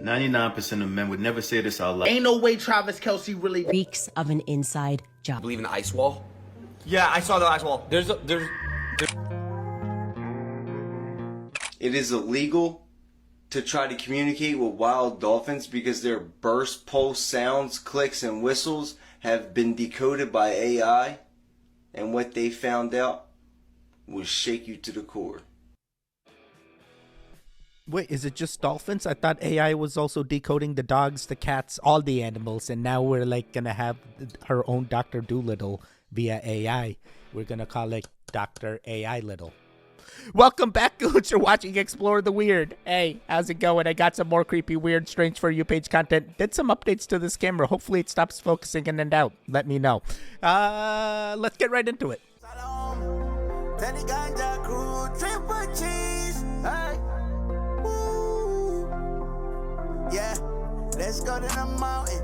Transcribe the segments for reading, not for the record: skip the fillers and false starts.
99% of men would never say this out loud. Ain't no way Travis Kelce really reeks of an inside job. Believe in the ice wall? Yeah, I saw the ice wall. It is illegal to try to communicate with wild dolphins because their burst, pulse, sounds, clicks, and whistles have been decoded by AI, and what they found out will shake you to the core. Wait, is it just dolphins? I thought AI was also decoding the dogs, the cats, all the animals, and now we're like gonna have our own Dr. Doolittle via AI. We're gonna call it Dr. AI Little. Welcome back, Gooch. You're watching Explore the Weird. Hey, how's it going? I got some more creepy, weird, strange for you page content. Did some updates to this camera. Hopefully it stops focusing in and out. Let me know. Let's get right into it. Tedi Ganja crew, triple cheese. Hey. Woo. Yeah, let's go to the mountain.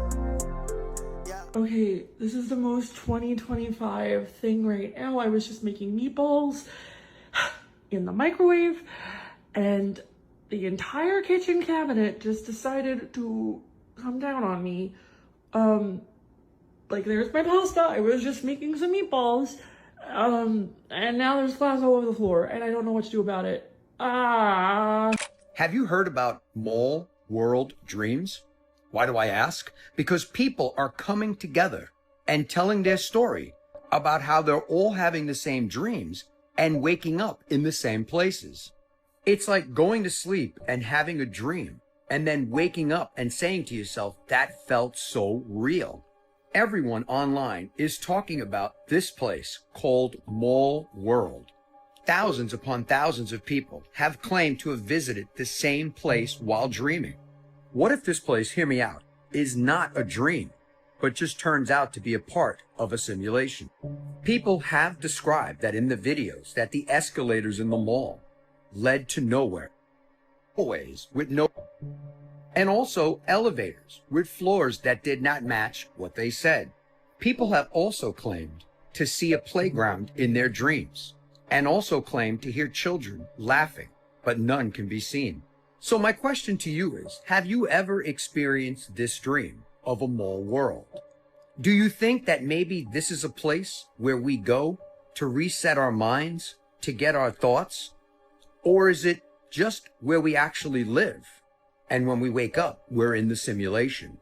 Yeah. Okay, this is the most 2025 thing right now. I was just making meatballs in the microwave, and the entire kitchen cabinet just decided to come down on me. Like, there's my pasta. I was just making some meatballs. And now there's glass all over the floor, and I don't know what to do about it. Have you heard about mole world dreams? Why do I ask? Because people are coming together and telling their story about how they're all having the same dreams and waking up in the same places. It's like going to sleep and having a dream and then waking up and saying to yourself, that felt so real. Everyone online is talking about this place called Mole World. Thousands upon thousands of people have claimed to have visited the same place while dreaming. What if this place, hear me out, is not a dream, but just turns out to be a part of a simulation? People have described that in the videos that the escalators in the mall led to nowhere, hallways with no, and also elevators with floors that did not match what they said. People have also claimed to see a playground in their dreams, and also claimed to hear children laughing, but none can be seen. So my question to you is, have you ever experienced this dream of a mole world? Do you think that maybe this is a place where we go to reset our minds, to get our thoughts? Or is it just where we actually live? And when we wake up, we're in the simulation.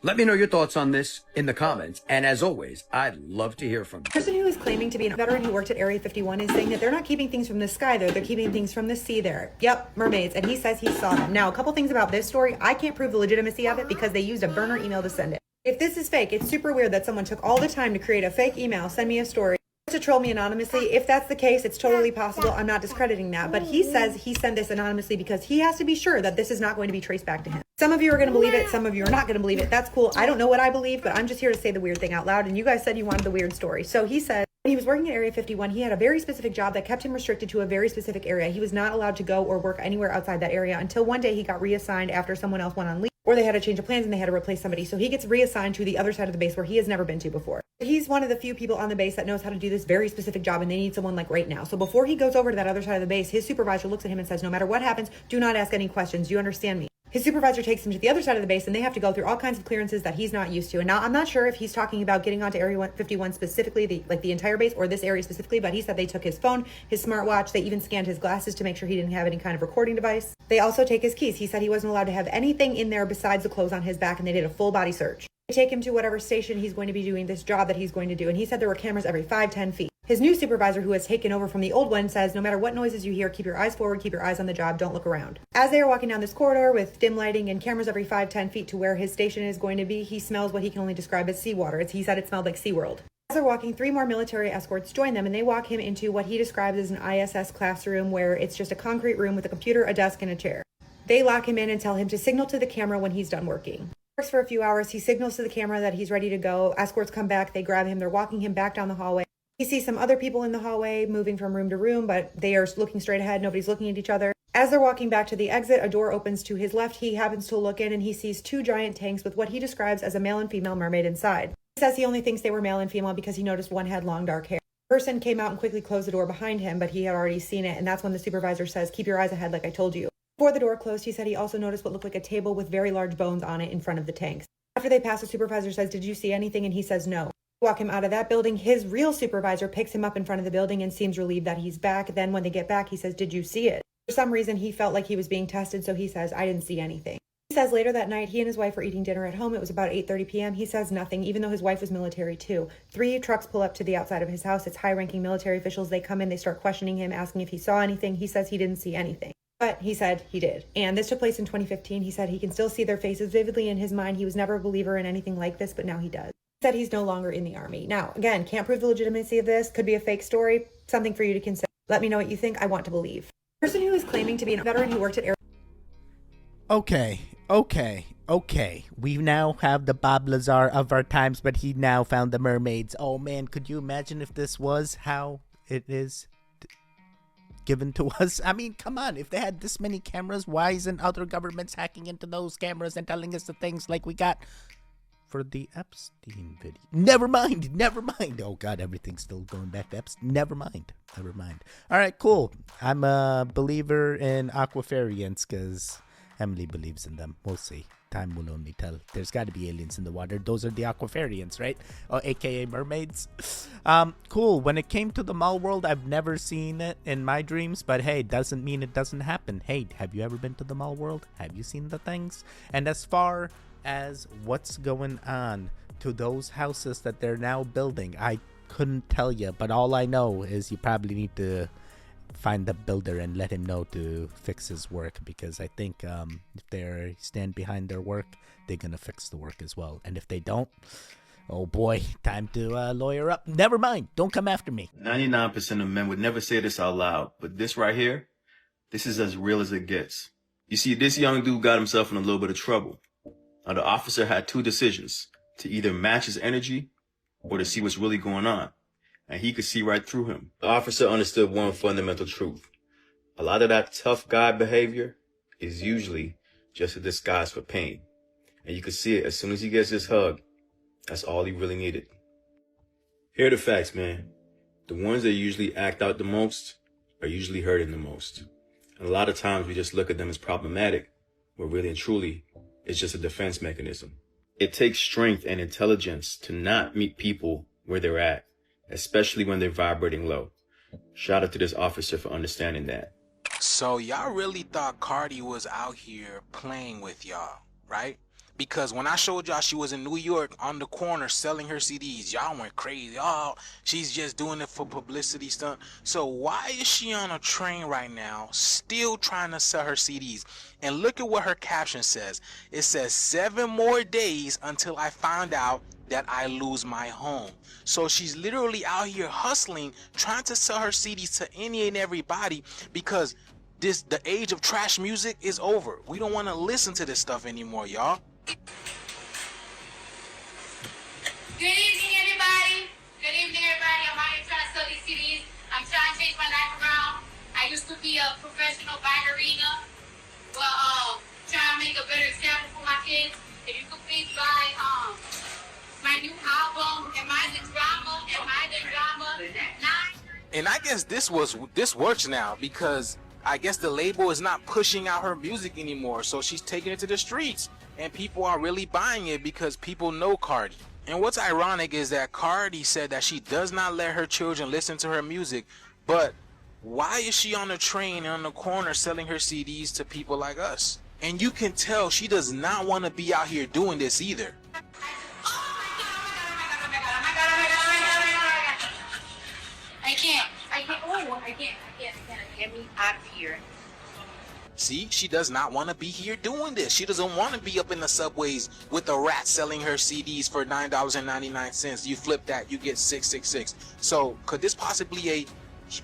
Let me know your thoughts on this in the comments. And as always, I'd love to hear from you. The person who is claiming to be a veteran who worked at Area 51 is saying that they're not keeping things from the sky there, they're keeping things from the sea there. Yep, mermaids, and he says he saw them. Now, a couple things about this story. I can't prove the legitimacy of it because they used a burner email to send it. If this is fake, it's super weird that someone took all the time to create a fake email, send me a story, to troll me anonymously. If that's the case, it's totally possible. I'm not discrediting that. But he says he sent this anonymously because he has to be sure that this is not going to be traced back to him. Some of you are going to believe it. Some of you are not going to believe it. That's cool. I don't know what I believe, but I'm just here to say the weird thing out loud. And you guys said you wanted the weird story. So he said when he was working at Area 51, he had a very specific job that kept him restricted to a very specific area. He was not allowed to go or work anywhere outside that area until one day he got reassigned after someone else went on leave, or they had a change of plans and they had to replace somebody. So he gets reassigned to the other side of the base where he has never been to before. He's one of the few people on the base that knows how to do this very specific job, and they need someone like right now. So before he goes over to that other side of the base, his supervisor looks at him and says, no matter what happens, do not ask any questions. Do you understand me? His supervisor takes him to the other side of the base, and they have to go through all kinds of clearances that he's not used to. And now I'm not sure if he's talking about getting onto Area 51 specifically, the entire base, or this area specifically, but he said they took his phone, his smartwatch, they even scanned his glasses to make sure he didn't have any kind of recording device. They also take his keys. He said he wasn't allowed to have anything in there besides the clothes on his back, and they did a full body search. They take him to whatever station he's going to be doing this job that he's going to do, and he said there were cameras every 5-10 feet. His new supervisor, who has taken over from the old one, says no matter what noises you hear, keep your eyes forward, keep your eyes on the job, don't look around. As they are walking down this corridor with dim lighting and cameras every 5-10 feet to where his station is going to be, he smells what he can only describe as seawater. He said it smelled like SeaWorld. As they're walking, 3 more military escorts join them, and they walk him into what he describes as an ISS classroom, where it's just a concrete room with a computer, a desk, and a chair. They lock him in and tell him to signal to the camera when he's done working. Works for a few hours. He signals to the camera that he's ready to go. Escorts come back. They grab him. They're walking him back down the hallway. He sees some other people in the hallway moving from room to room, but they are looking straight ahead. Nobody's looking at each other. As they're walking back to the exit, a door opens to his left. He happens to look in, and he sees 2 giant tanks with what he describes as a male and female mermaid inside. He says he only thinks they were male and female because he noticed one had long dark hair. The person came out and quickly closed the door behind him, but he had already seen it, and that's when the supervisor says, keep your eyes ahead like I told you. Before the door closed, he said he also noticed what looked like a table with very large bones on it in front of the tanks. After they pass, the supervisor says, "Did you see anything?" And he says no. Walk him out of that building. His real supervisor picks him up in front of the building and seems relieved that he's back. Then when they get back, he says, "Did you see it?" For some reason, he felt like he was being tested, so he says, "I didn't see anything." He says later that night, he and his wife were eating dinner at home. It was about 8:30 p.m. He says nothing, even though his wife was military too. 3 trucks pull up to the outside of his house. It's high-ranking military officials. They come in, they start questioning him, asking if he saw anything. He says he didn't see anything. But he said he did. And this took place in 2015. He said he can still see their faces vividly in his mind. He was never a believer in anything like this, but now he does. He said he's no longer in the Army. Now, again, can't prove the legitimacy of this. Could be a fake story. Something for you to consider. Let me know what you think. I want to believe. The person who is claiming to be a veteran who worked at Air... Okay. We now have the Bob Lazar of our times, but he now found the mermaids. Oh man, could you imagine if this was how it is given to us? I mean, come on. If they had this many cameras, why isn't other governments hacking into those cameras and telling us the things like we got for the Epstein video? Never mind. Oh god, everything's still going back to Epstein. Never mind. All right, cool. I'm a believer in aquafarians because Emily believes in them. We'll see. Time will only tell. There's got to be aliens in the water. Those are the aquafarians, right? Oh, aka mermaids. Cool. When it came to the mall world, I've never seen it in my dreams, but hey, doesn't mean it doesn't happen. Hey, have you ever been to the mall world? Have you seen the things? And as far as what's going on to those houses that they're now building, I couldn't tell you, but all I know is you probably need to find the builder and let him know to fix his work, because I think if they stand behind their work, they're gonna fix the work as well. And if they don't, oh boy, time to lawyer up. Never mind, don't come after me. 99% of men would never say this out loud, but this right here, this is as real as it gets. You see, this young dude got himself in a little bit of trouble. Now, the officer had 2 decisions: to either match his energy or to see what's really going on. And he could see right through him. The officer understood one fundamental truth. A lot of that tough guy behavior is usually just a disguise for pain. And you could see it as soon as he gets this hug. That's all he really needed. Here are the facts, man. The ones that usually act out the most are usually hurting the most. And a lot of times we just look at them as problematic, where really and truly, it's just a defense mechanism. It takes strength and intelligence to not meet people where they're at, especially when they're vibrating low. Shout out to this officer for understanding that. So y'all really thought Cardi was out here playing with y'all, right? Because when I showed y'all she was in New York on the corner selling her CDs, y'all went crazy. Oh, she's just doing it for publicity stunt. So why is she on a train right now still trying to sell her CDs? And look at what her caption says. It says, 7 more days until I find out that I lose my home. So she's literally out here hustling, trying to sell her CDs to any and everybody, because the age of trash music is over. We don't want to listen to this stuff anymore, y'all. Good evening, everybody. Good evening, everybody. I'm out here trying to sell these CDs. I'm trying to change my life around. I used to be a professional ballerina, but trying to make a better example for my kids. If you could please buy my new album, Am I the Drama? And I guess this works now, because I guess the label is not pushing out her music anymore, so she's taking it to the streets, and people are really buying it because people know Cardi. And what's ironic is that Cardi said that she does not let her children listen to her music, but why is she on the train on the corner selling her CDs to people like us? And you can tell she does not want to be out here doing this either. I can't. Get me out of here. See, she does not want to be here doing this. She doesn't want to be up in the subways with a rat selling her CDs for $9.99. You flip that, you get 666. So could this possibly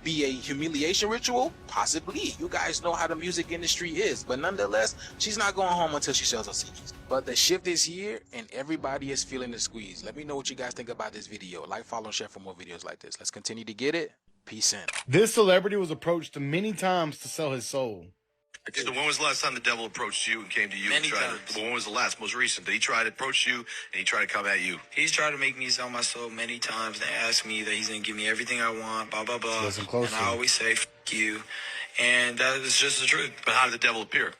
be a humiliation ritual? Possibly. You guys know how the music industry is, but nonetheless, she's not going home until she sells her CDs. But the shift is here, and everybody is feeling the squeeze. Let me know what you guys think about this video. Like, follow, and share for more videos like this. Let's continue to get it. Peace in. This celebrity was approached many times to sell his soul. So when was the last time the devil approached you and came to you? Many times. When was the last, most recent? Did he try to approach you and he tried to come at you? He's tried to make me sell my soul many times. They ask me that he's going to give me everything I want, blah, blah, blah. Listen closely. And I always say, f*** you. And that is just the truth. But how did the devil appear?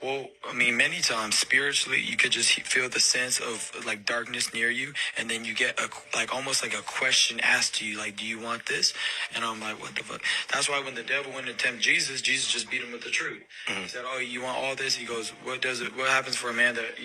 Well, I mean, many times spiritually, you could just feel the sense of like darkness near you, and then you get almost like a question asked to you, like, "Do you want this?" And I'm like, "What the fuck?" That's why when the devil went to tempt Jesus, Jesus just beat him with the truth. He said, "Oh, you want all this?" He goes, "What happens for a man that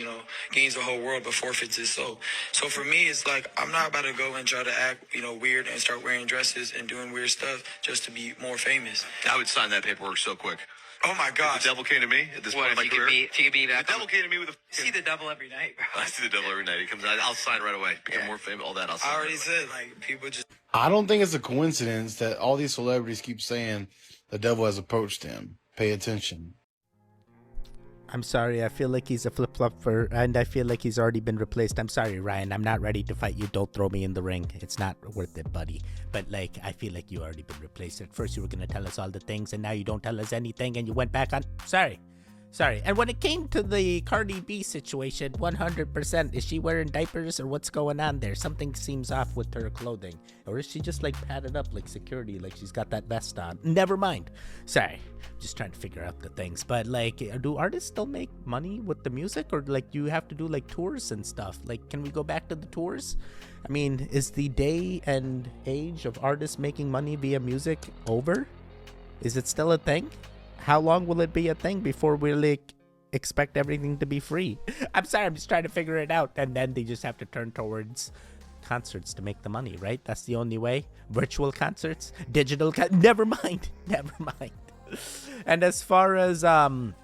gains the whole world but forfeits his soul?" So for me, it's like I'm not about to go and try to act weird and start wearing dresses and doing weird stuff just to be more famous. I would sign that paperwork so quick. Oh my gosh. If the devil came to me at this point in my career. If you could be back. The devil came to me with a. See the devil every night, bro. I see the devil every night. He comes out. I'll sign right away. Become more famous. All that. I'll sign. I already said, like, people just. I don't think it's a coincidence that all these celebrities keep saying the devil has approached them. Pay attention. I'm sorry, I feel like he's a flip-flopper, and I feel like he's already been replaced. I'm sorry, Ryan, I'm not ready to fight you. Don't throw me in the ring. It's not worth it, buddy. But, like, I feel like you already been replaced. At first you were going to tell us all the things, and now you don't tell us anything, and you went back on... Sorry. And when it came to the Cardi B situation, 100%, is she wearing diapers, or what's going on there? Something seems off with her clothing. Or is she just, like, padded up like security, like she's got that vest on? Never mind. Sorry. Just trying to figure out the things. But, like, do artists still make money with the music? Or, like, do you have to do, like, tours and stuff? Like, can we go back to the tours? I mean, is the day and age of artists making money via music over? Is it still a thing? How long will it be a thing before we, like, expect everything to be free? I'm sorry, I'm just trying to figure it out. And then they just have to turn towards concerts to make the money, right? That's the only way. Virtual concerts, never mind. And as far as what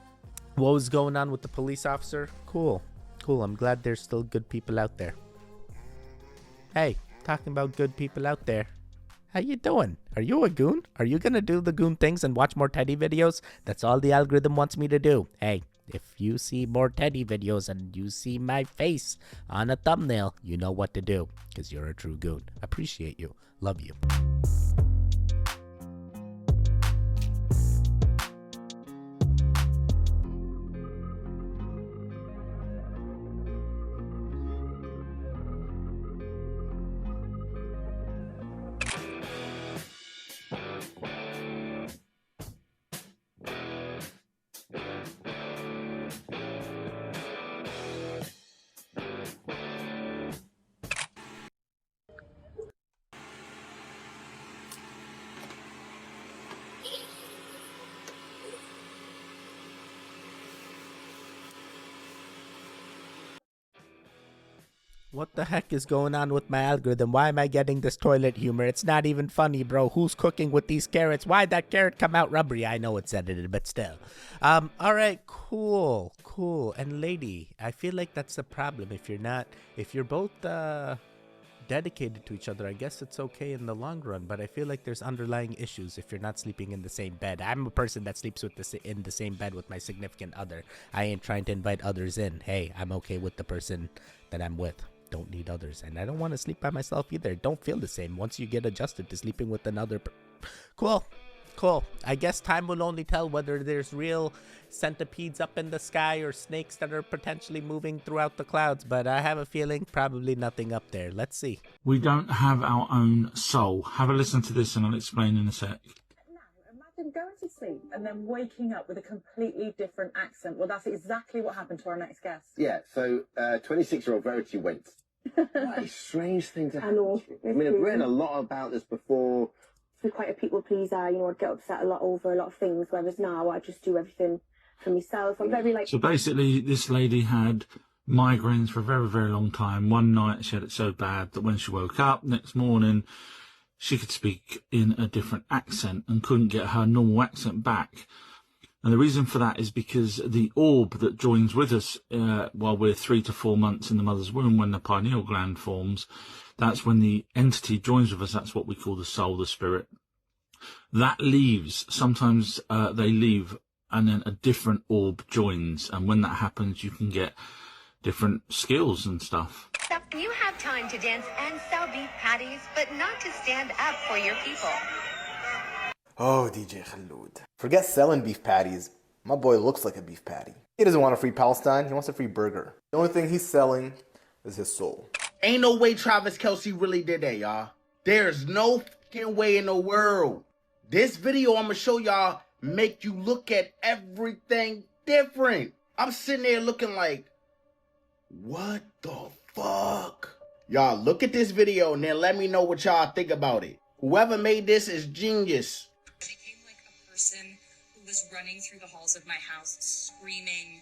was going on with the police officer, cool. I'm glad there's still good people out there. Hey, talking about good people out there, how you doing? Are you a goon? Are you gonna do the goon things and watch more Teddy videos? That's all the algorithm wants me to do. Hey, if you see more Teddy videos and you see my face on a thumbnail, you know what to do, because you're a true goon. Appreciate you. Love you. What the heck is going on with my algorithm? Why am I getting this toilet humor? It's not even funny, bro. Who's cooking with these carrots? Why'd that carrot come out rubbery? I know it's edited, but still. All right, cool. And lady, I feel like that's the problem. If you're both dedicated to each other, I guess it's okay in the long run, but I feel like there's underlying issues if you're not sleeping in the same bed. I'm a person that sleeps in the same bed with my significant other. I ain't trying to invite others in. Hey, I'm okay with the person that I'm with. Don't need others, and I don't want to sleep by myself either. Don't feel the same once you get adjusted to sleeping with another Cool. I guess time will only tell whether there's real centipedes up in the sky or snakes that are potentially moving throughout the clouds, but I have a feeling probably nothing up there. Let's see. We don't have our own soul. Have a listen to this and I'll explain in a sec. Imagine going to sleep and then waking up with a completely different accent. Well, that's exactly what happened to our next guest. Yeah, so 26-year-old Verity went. What a strange thing to happen. I mean, I've written a lot about this before. I'm quite a people pleaser, I'd get upset a lot over a lot of things, whereas now I just do everything for myself. I'm very So basically, this lady had migraines for a very, very long time. One night she had it so bad that when she woke up next morning, she could speak in a different accent and couldn't get her normal accent back. And the reason for that is because the orb that joins with us while we're 3 to 4 months in the mother's womb, when the pineal gland forms, that's when the entity joins with us. That's what we call the soul, the spirit. That leaves. Sometimes they leave and then a different orb joins. And when that happens, you can get different skills and stuff. You have time to dance and sell beef patties, but not to stand up for your people. Oh, DJ Khalud. Forget selling beef patties. My boy looks like a beef patty. He doesn't want a free Palestine. He wants a free burger. The only thing he's selling is his soul. Ain't no way Travis Kelce really did that, y'all. There's no fucking way in the world. This video I'm gonna show y'all make you look at everything different. I'm sitting there looking like, what the fuck? Y'all look at this video and then let me know what y'all think about it. Whoever made this is genius. I became like a person who was running through the halls of my house screaming,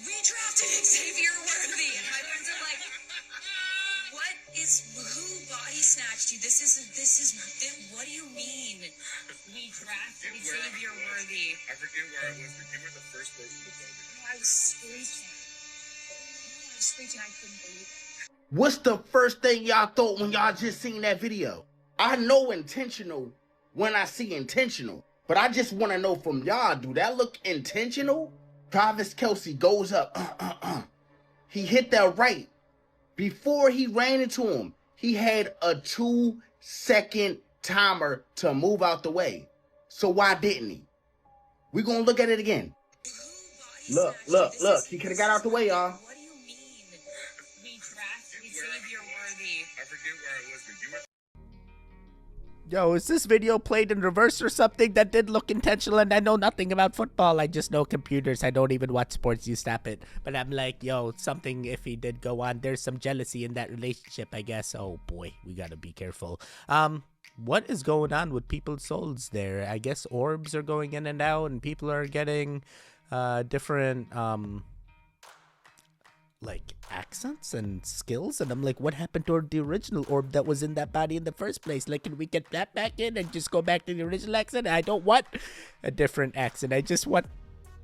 "We drafted Xavier Worthy!" And my friends are like, who body snatched you? This is, what do you mean? We drafted Xavier Worthy. I forget where I was, but you were the first person to tell me. No, I was screeching. I couldn't believe it. What's the first thing y'all thought when y'all just seen that video? I know intentional when I see intentional, but I just want to know from y'all, do that look intentional? Travis Kelce goes up, He hit that right. Before he ran into him, he had a 2-second timer to move out the way. So why didn't he? We're going to look at it again. Look. He could have got out the way, y'all. What do you mean? We drafted Xavier Worthy. I forget where I was, but you were... Yo, is this video played in reverse or something? That did look intentional, and I know nothing about football. I just know computers. I don't even watch sports. You stop it. But I'm like, yo, something iffy did go on. There's some jealousy in that relationship, I guess. Oh boy, we gotta be careful. What is going on with people's souls there? I guess orbs are going in and out, and people are getting different like accents and skills, and I'm like, what happened to the original orb that was in that body in the first place? Like, can we get that back in and just go back to the original accent? I don't want a different accent. I just want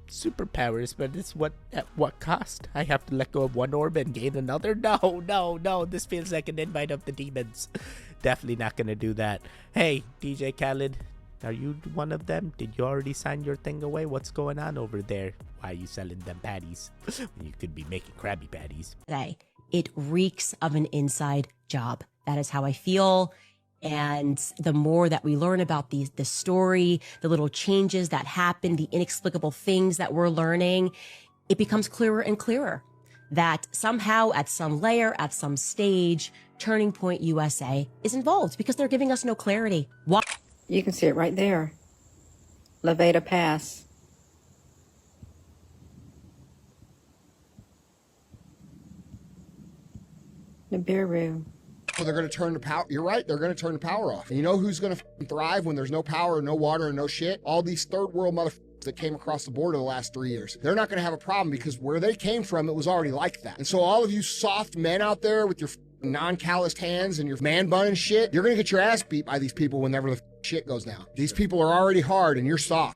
superpowers, but it's at what cost? I have to let go of one orb and gain another? No. This feels like an invite of the demons. Definitely not gonna do that. Hey, DJ Khaled, are you one of them? Did you already sign your thing away? What's going on over there? Why are you selling them patties when you could be making Krabby Patties? It reeks of an inside job. That is how I feel. And the more that we learn about the story, the little changes that happen, the inexplicable things that we're learning, it becomes clearer and clearer that somehow at some layer, at some stage, Turning Point USA is involved because they're giving us no clarity. Why? You can see it right there. Levada Pass. Nibiru. Well, they're going to turn the power. You're right. They're going to turn the power off. And you know who's going to thrive when there's no power, no water, and no shit? All these third world motherfuckers that came across the border the last 3 years. They're not going to have a problem because where they came from, it was already like that. And so all of you soft men out there with your non-calloused hands and your man bun and shit, you're going to get your ass beat by these people whenever the shit goes down. These people are already hard and you're soft.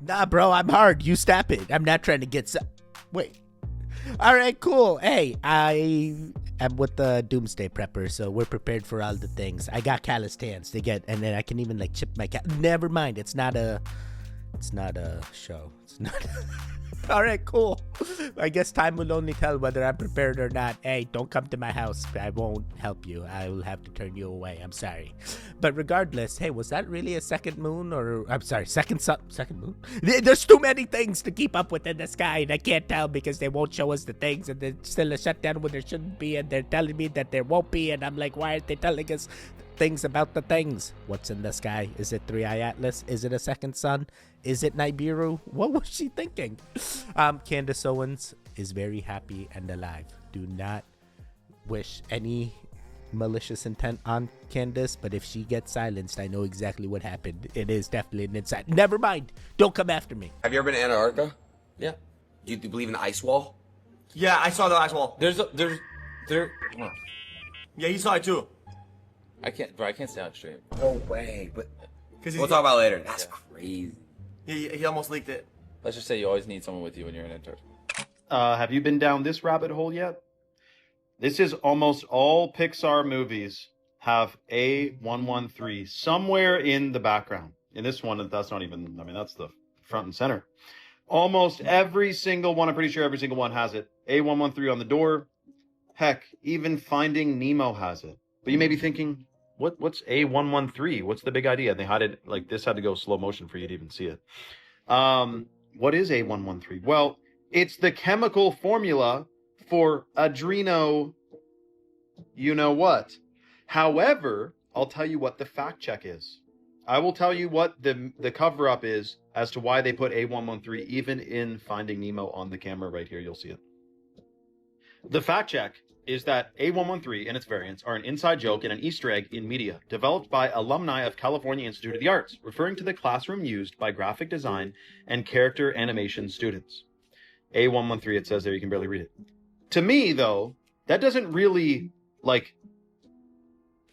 Nah, bro, I'm hard. You stop it. I'm not trying to get Wait. All right, cool. Hey, I am with the Doomsday Prepper, so we're prepared for all the things. I got calloused hands to get, and then I can even like chip my cat. Never mind. It's not a show. It's not. All right, cool. I guess time will only tell whether I'm prepared or not. Hey, don't come to my house. I won't help you. I will have to turn you away. I'm sorry. But regardless, hey, was that really a second moon? Or, I'm sorry, second moon? There's too many things to keep up with in the sky, and I can't tell because they won't show us the things, and there's still a shutdown when there shouldn't be, and they're telling me that there won't be, and I'm like, why aren't they telling us things about the things? What's in the sky? Is it 3i Atlas? Is it a second sun? Is it Nibiru? What was she thinking? Candace Owens is very happy and alive. Do not wish any malicious intent on Candace, but if she gets silenced, I know exactly what happened. It is definitely an inside. Never mind. Don't come after me. Have you ever been to Antarctica? Yeah. Do you believe in the ice wall? Yeah, I saw the ice wall. There. Yeah, he saw it too. I can't stay on straight. No way, but We'll talk about it later. That's crazy. He almost leaked it. Let's just say you always need someone with you when you're in Antarctica. Have you been down this rabbit hole yet? This is almost all Pixar movies have A113 somewhere in the background. In this one, that's not even, I mean, that's the front and center. Almost every single one, I'm pretty sure every single one has it. A113 on the door. Heck, even Finding Nemo has it. But you may be thinking, what's A113? What's the big idea? And they had it, like, this had to go slow motion for you to even see it. What is A113? Well, it's the chemical formula for adreno, you know what. However, I'll tell you what the fact check is. I will tell you what the cover up is as to why they put A113 even in Finding Nemo on the camera right here. You'll see it. The fact check is that A113 and its variants are an inside joke and an Easter egg in media, developed by alumni of California Institute of the Arts, referring to the classroom used by graphic design and character animation students. A113, it says there, you can barely read it. To me, though, that doesn't really, like,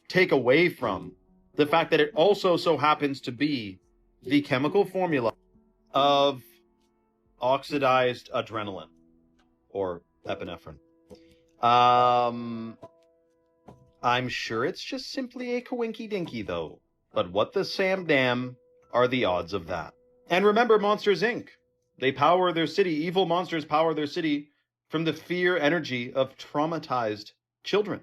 take away from the fact that it also so happens to be the chemical formula of oxidized adrenaline, or epinephrine. I'm sure it's just simply a coinky dinky though. But what the Sam damn are the odds of that? And remember Monsters Inc. They power their city. Evil monsters power their city from the fear energy of traumatized children.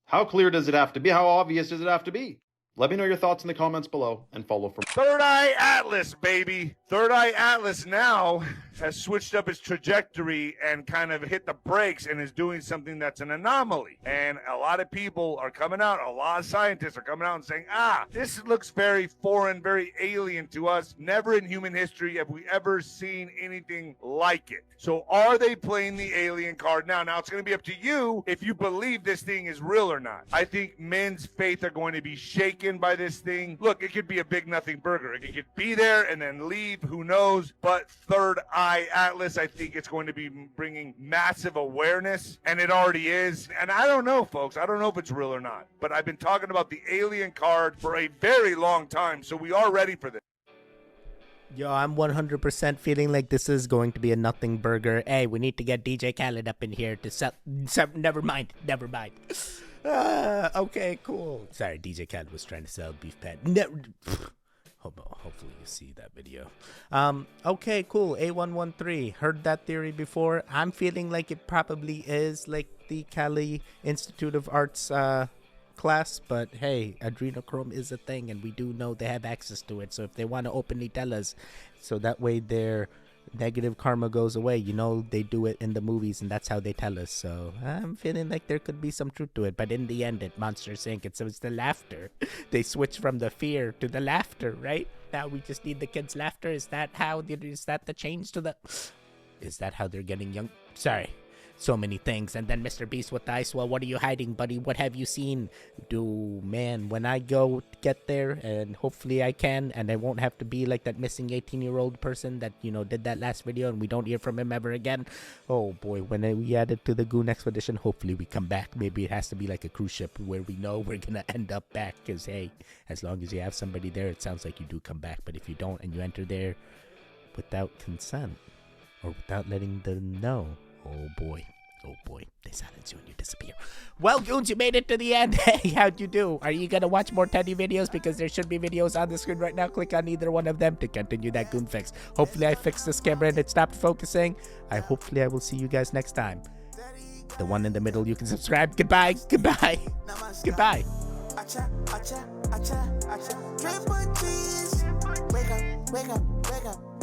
How clear does it have to be? How obvious does it have to be? Let me know your thoughts in the comments below and follow for more. Third Eye Atlas, baby. Third Eye Atlas now has switched up its trajectory and kind of hit the brakes and is doing something that's an anomaly. And a lot of people are coming out, a lot of scientists are coming out and saying, this looks very foreign, very alien to us. Never in human history have we ever seen anything like it. So are they playing the alien card now? Now it's going to be up to you if you believe this thing is real or not. I think men's faith are going to be shaken by this thing. Look, it could be a big nothing burger. It could be there and then leave. Who knows? But Third Eye Atlas, I think it's going to be bringing massive awareness, and it already is. And I don't know, folks. I don't know if it's real or not. But I've been talking about the alien card for a very long time, so we are ready for this. Yo, I'm 100% feeling like this is going to be a nothing burger. Hey, we need to get DJ Khaled up in here to sell. Never mind. Okay, cool. Sorry, DJ Khaled was trying to sell beef patty. Hopefully you see that video. Okay, cool. A113. Heard that theory before. I'm feeling like it probably is like the Cali Institute of Arts class, but hey, adrenochrome is a thing and we do know they have access to it. So if they want to openly tell us, so that way their negative karma goes away, you know, they do it in the movies and that's how they tell us. So I'm feeling like there could be some truth to it, but in the end at Monsters Inc. it's the laughter. They switch from the fear to the laughter, right? Now we just need the kids' laughter. Is that the change to the, is that how they're getting young? Sorry, so many things. And then Mr. Beast with the ice. Well, what are you hiding, buddy? What have you seen? Man, when I go get there, and hopefully I can, and I won't have to be like that missing 18-year-old person that, you know, did that last video and we don't hear from him ever again. Oh boy, when we add it to the Goon Expedition, hopefully we come back. Maybe it has to be like a cruise ship where we know we're gonna end up back, because hey, as long as you have somebody there, it sounds like you do come back. But if you don't and you enter there without consent or without letting them know, oh boy, they silence you and you disappear. Well, Goons, you made it to the end. Hey, how'd you do? Are you gonna watch more Teddy videos? Because there should be videos on the screen right now. Click on either one of them to continue that Goon fix. Hopefully I fixed this camera and it stopped focusing. Hopefully I will see you guys next time. The one in the middle, you can subscribe. Goodbye. Goodbye. Goodbye. Wake up, wake up, wake up.